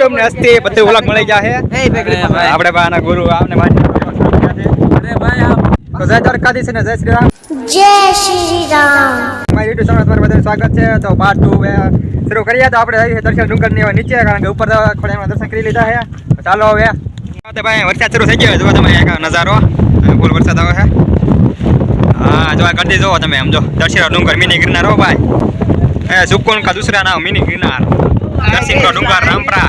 YouTube ને હસ્તી બધું vlog મળી જાય છે આપણે બાના ગુરુ આપને માની અરે ભાઈ આપ તો જય દ્વારકાધીશ ને જય શ્રી રામ મારી YouTube ચેનલ પર બધાનું સ્વાગત છે તો પાર્ટ 2 શરૂ કરીએ તો આપણે આવી દર્શન ડુંગર ની નીચે કારણ કે ઉપર ખોડિયામાં દર્શન કરી લીધા છે ચાલો હવે ભાઈ વરસાદ શરૂ થઈ ગયો જો તમે એક નજારો ફૂલ વરસાદ આવે છે હા જો આ કરતી જોવો તમે આમ જો દર્શન ડુંગર મિની ગિરનાર હો ભાઈ એ સુકોન કા दूसरा नाम मिनी गिरनार दर्शन का डूंगर रामप्रा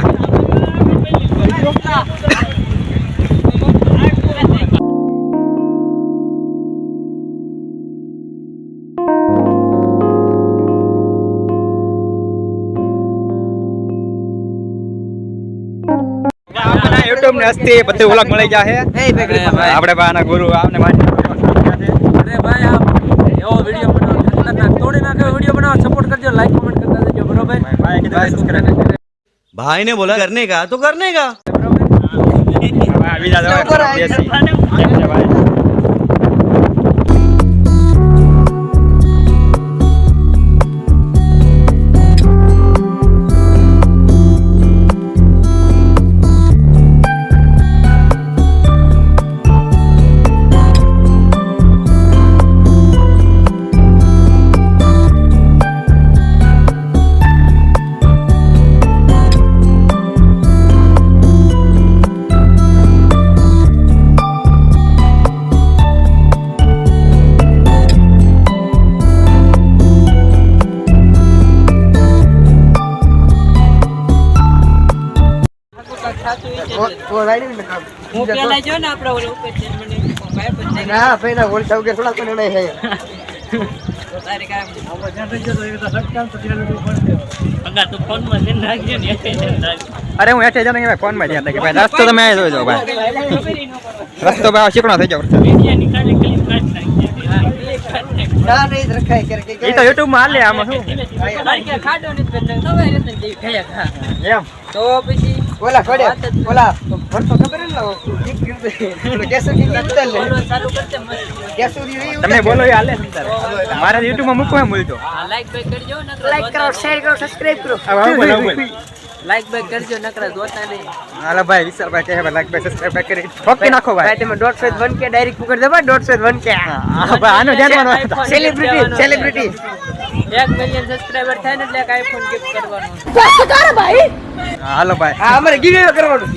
YouTube ને હસ્તી બધું વ્લોગ મળી જાય છે આપણે બાના ગુરુ આપને માની અરે ભાઈ આપ એવો વિડિયો બનાવો તોડી નાખો વિડિયો બનાવો સપોર્ટ કરજો લાઈક કમેન્ટ કરતા દેજો બરોબર भाई किधर सब्सक्राइब भाई ने बोला करने का तो करने का अभी जा दो देसी भाई હું પેલા જો ને આપણે ઓલો ઉપર છે મને ભાઈ પછી ના ભાઈ ના ઓલ સાઉકે થોડા કોને નહીં છે તો તારે કામ ધ્યાન રાખજો તો એ તો સટકામ તો ધ્યાન રાખવું પડશે અગા તું ફોન માં ધ્યાન રાખજો ને એટલે ધ્યાન રાખ અરે હું હેઠે જાને ફોન માં ધ્યાન રાખે ભાઈ રસ્તો તમે આવી જોજો ભાઈ રસ્તો ભાઈ ચીકણો થઈ જાવ વિડિયો નીકાળી ક્લિપ કાઢ નાખજે ના નહીં રખાય કરે કે એ તો YouTube માં હાલે આમાં શું કે ખાડો નથી પેલા ખબર નથી જે ખાયા ખા એમ તો પછી ઓલા ખડે ઓલા મને તો ખબર ન કેસર કી ઉતર લે ચાલુ કરતે મસ્ત કેસર રી તમે બોલો એ હાલે મારા YouTube માં મૂકવા મૂલજો લાઈક બેક કરજો નકર લાઈક કરો શેર કરો સબસ્ક્રાઇબ કરો હવે બોલો લાઈક બેક કરજો નકર જોતા નહીં હાલો ભાઈ વિશાલભાઈ કહે લાઈક ભાઈ સબસ્ક્રાઇબ કરી ઠોકી નાખો ભાઈ ભાઈ તમે 1.1 કે ડાયરેક્ટ પકડ દો ભાઈ 1.1 કે હા ભાઈ આનો ધ્યાન સેલિબ્રિટી 1 મિલિયન સબસ્ક્રાઇબર થાય ને એટલે એક આઈફોન ગિફ્ટ કરવાનો હાલો ભાઈ હા અમારે ગીવે કરવાનું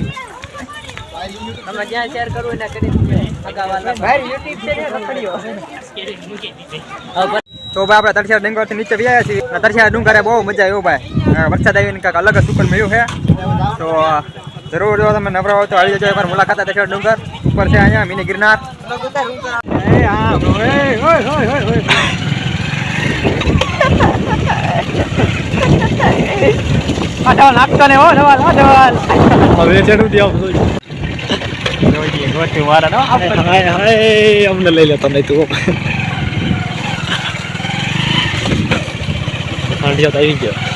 તમે જ્યાં શેર કરવું એના કરી અગાવાલા ભાઈ YouTube છે ને રખડ્યો તો ભાઈ આપણે તરસિયા ડુંગર થી નીચે વ્યાયા છીએ તરસિયા ડુંગરે બહુ મજા આવ્યો ભાઈ વરસાદ આવીને કાંઈક અલગ જ સુકન મળ્યું છે તો જરૂર જો તમે નવરા હોય તો આવી જજો એકવાર મુલાકાત તરસિયા ડુંગર ઉપર છે અહીંયા મિની ગિરનાર એ હા બ્રો એ ઓય ઓય ઓય આડા નાખતો ને હો સવાલ હવે ચડું દે આપ જોઈ ગોઠી મારા નો હાય હાય અમને લઈ લેતો નહીં તું હાંડિયા આવી ગયો